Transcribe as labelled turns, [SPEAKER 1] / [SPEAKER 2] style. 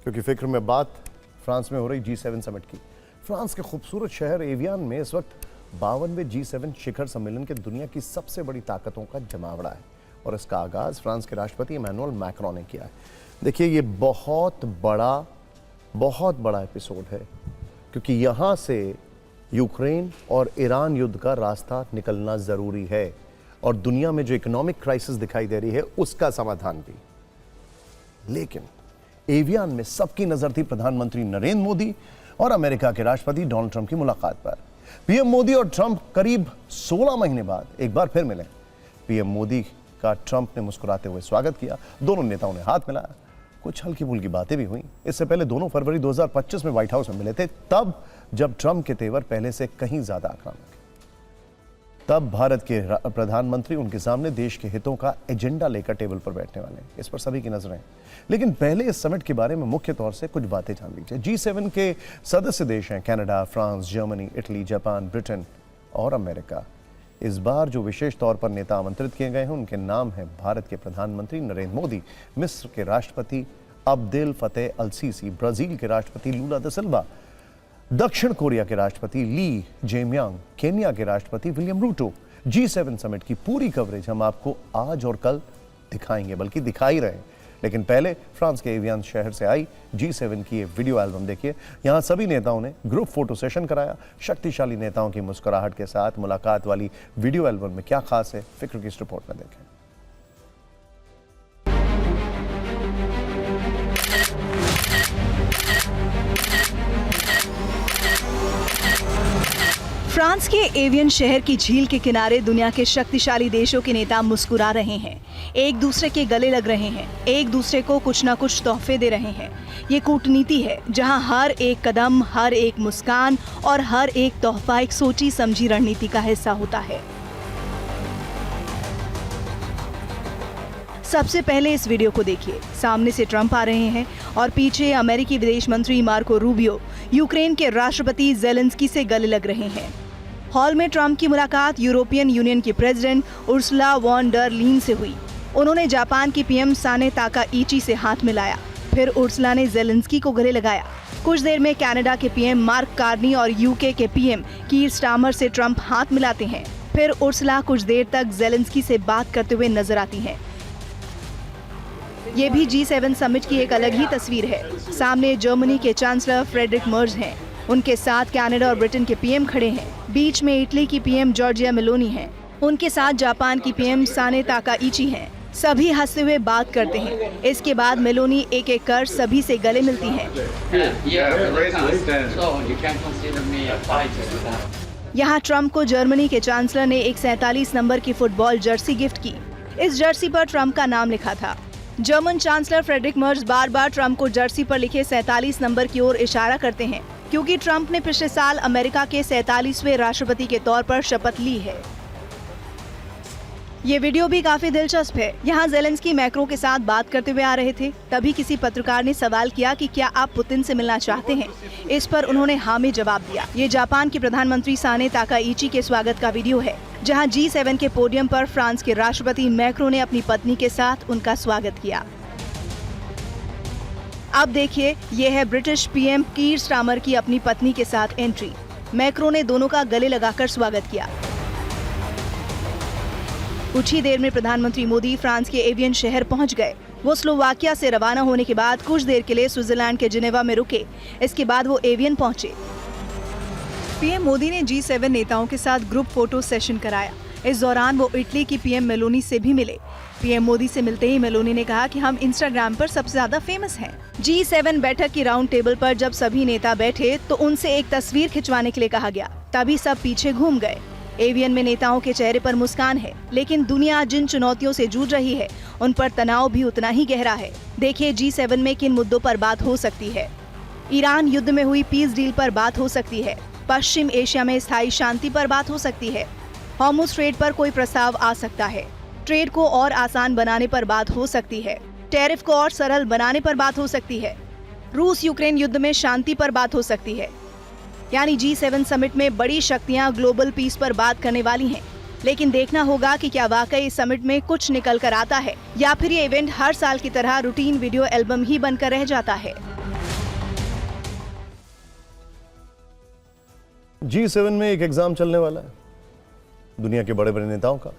[SPEAKER 1] क्योंकि फिक्र में बात फ्रांस में हो रही G7 समिट की। फ्रांस के खूबसूरत शहर एवियान में इस वक्त 52वें G7 शिखर सम्मेलन के दुनिया की सबसे बड़ी ताकतों का जमावड़ा है और इसका आगाज फ्रांस के राष्ट्रपति इमैनुअल मैक्रों ने किया है। देखिए, ये बहुत बड़ा एपिसोड है क्योंकि यहाँ से यूक्रेन और ईरान युद्ध का रास्ता निकलना जरूरी है और दुनिया में जो इकोनॉमिक क्राइसिस दिखाई दे रही है उसका समाधान भी। लेकिन एवियान में सबकी नजर थी प्रधानमंत्री नरेंद्र मोदी और अमेरिका के राष्ट्रपति डोनाल्ड ट्रंप की मुलाकात पर। पीएम मोदी और ट्रंप करीब 16 महीने बाद एक बार फिर मिले। पीएम मोदी का ट्रंप ने मुस्कुराते हुए स्वागत किया, दोनों नेताओं ने हाथ मिलाया, कुछ हल्की फुल्की बातें भी हुई। इससे पहले दोनों फरवरी 2025 में व्हाइट हाउस में मिले थे, तब जब ट्रंप के तेवर पहले से कहीं ज्यादा आक्रामक। तब भारत के प्रधानमंत्री उनके सामने देश के हितों का एजेंडा लेकर टेबल पर बैठने वाले हैं, इस पर सभी की नजरें। लेकिन पहले इस समिट के बारे में मुख्य तौर से कुछ बातें जान लीजिए। G7 के सदस्य देश हैं Canada, France, Germany, Italy, Japan, Britain और अमेरिका। इस बार जो विशेष तौर पर नेता आमंत्रित किए गए हैं उनके नाम हैं भारत के प्रधानमंत्री नरेंद्र मोदी, मिस्र के राष्ट्रपति अब्देल फतेह अल सीसी, ब्राजील के राष्ट्रपति लूला दा सिल्वा, दक्षिण कोरिया के राष्ट्रपति ली जेमियांग, केन्या के राष्ट्रपति विलियम रूटो। G7 समिट की पूरी कवरेज हम आपको आज और कल दिखाएंगे, बल्कि दिखा ही रहे हैं। लेकिन पहले फ्रांस के एवियान शहर से आई G7 की ये वीडियो एल्बम देखिए। यहाँ सभी नेताओं ने ग्रुप फोटो सेशन कराया। शक्तिशाली नेताओं की मुस्कुराहट के साथ मुलाकात वाली वीडियो एल्बम में क्या खास है, फिक्र की इस रिपोर्ट में देखें।
[SPEAKER 2] फ्रांस के एवियन शहर की झील के किनारे दुनिया के शक्तिशाली देशों के नेता मुस्कुरा रहे हैं, एक दूसरे के गले लग रहे हैं, एक दूसरे को कुछ ना कुछ तोहफे दे रहे हैं। ये कूटनीति है जहां हर एक कदम, हर एक मुस्कान और हर एक तोहफा एक सोची समझी रणनीति का हिस्सा होता है। सबसे पहले इस वीडियो को देखिए। सामने से ट्रंप आ रहे हैं और पीछे अमेरिकी विदेश मंत्री मार्को रूबियो यूक्रेन के राष्ट्रपति जेलेंस्की से गले लग रहे हैं। हॉल में ट्रंप की मुलाकात यूरोपियन यूनियन की प्रेसिडेंट उर्सुला वॉन डर लीन से हुई। उन्होंने जापान की पीएम साने ताकाइची से हाथ मिलाया। फिर उर्सुला ने जेलेंस्की को गले लगाया। कुछ देर में कनाडा के पीएम मार्क कार्नी और यूके के पीएम कीर स्टारमर से ट्रंप हाथ मिलाते हैं। फिर उर्सुला कुछ देर तक जेलेंस्की से बात करते हुए नजर आती हैं। ये भी G7 समिट की एक अलग ही तस्वीर है। सामने जर्मनी के चांसलर फ्रेडरिक मर्ज हैं। उनके साथ कनाडा और ब्रिटेन के पीएम खड़े हैं। बीच में इटली की पीएम जॉर्जिया मेलोनी हैं। उनके साथ जापान की पीएम साने ताकाइची हैं। सभी हंसते हुए बात करते हैं। इसके बाद मेलोनी एक एक कर सभी से गले मिलती हैं। यहाँ ट्रंप को जर्मनी के चांसलर ने एक 47 नंबर की फुटबॉल जर्सी गिफ्ट की। इस जर्सी पर ट्रंप का नाम लिखा था। जर्मन चांसलर फ्रेडरिक मर्ज बार बार ट्रंप को जर्सी पर लिखे 47 नंबर की ओर इशारा करते हैं क्योंकि ट्रंप ने पिछले साल अमेरिका के 47वें राष्ट्रपति के तौर पर शपथ ली है। ये वीडियो भी काफी दिलचस्प है। यहाँ जेलेंस्की मैक्रो के साथ बात करते हुए आ रहे थे। तभी किसी पत्रकार ने सवाल किया कि क्या आप पुतिन से मिलना चाहते हैं। इस पर उन्होंने हाँ में जवाब दिया। ये जापान के प्रधानमंत्री साने ताकाइची के स्वागत का वीडियो है, जहाँ G7 के पोडियम पर फ्रांस के राष्ट्रपति मैक्रो ने अपनी पत्नी के साथ उनका स्वागत किया। अब देखिए, ये है ब्रिटिश पीएम कीर स्टारमर की अपनी पत्नी के साथ एंट्री। मैक्रो ने दोनों का गले लगाकर स्वागत किया। कुछ ही देर में प्रधानमंत्री मोदी फ्रांस के एवियन शहर पहुंच गए। वो स्लोवाकिया से रवाना होने के बाद कुछ देर के लिए स्विट्जरलैंड के जिनेवा में रुके। इसके बाद वो एवियन पहुंचे। पीएम मोदी ने G7 नेताओं के साथ ग्रुप फोटो सेशन कराया। इस दौरान वो इटली की पीएम मेलोनी से भी मिले। पीएम मोदी से मिलते ही मेलोनी ने कहा कि हम इंस्टाग्राम पर सबसे ज्यादा फेमस हैं। G7 बैठक की राउंड टेबल पर जब सभी नेता बैठे तो उनसे एक तस्वीर खिंचवाने के लिए कहा गया। तभी सब पीछे घूम गए। एवियन में नेताओं के चेहरे पर मुस्कान है, लेकिन दुनिया जिन चुनौतियों से जूझ रही है उन पर तनाव भी उतना ही गहरा है। देखिए G7 में किन मुद्दों पर बात हो सकती है। ईरान युद्ध में हुई पीस डील पर बात हो सकती है। पश्चिम एशिया में स्थायी शांति पर बात हो सकती है। हॉर्मुज़ स्ट्रेट पर कोई प्रस्ताव आ सकता है। ट्रेड को और आसान बनाने पर बात हो सकती है। टैरिफ को और सरल बनाने पर बात हो सकती है। रूस यूक्रेन युद्ध में शांति पर बात हो सकती है। यानी G7 समिट में बड़ी शक्तियां ग्लोबल पीस पर बात करने वाली हैं। लेकिन देखना होगा कि क्या वाकई इस समिट में कुछ निकल कर आता है या फिर ये इवेंट हर साल की तरह रूटीन वीडियो एल्बम ही बनकर रह जाता है।
[SPEAKER 1] G7 में एक एग्जाम चलने वाला है दुनिया के बड़े बड़े नेताओं का।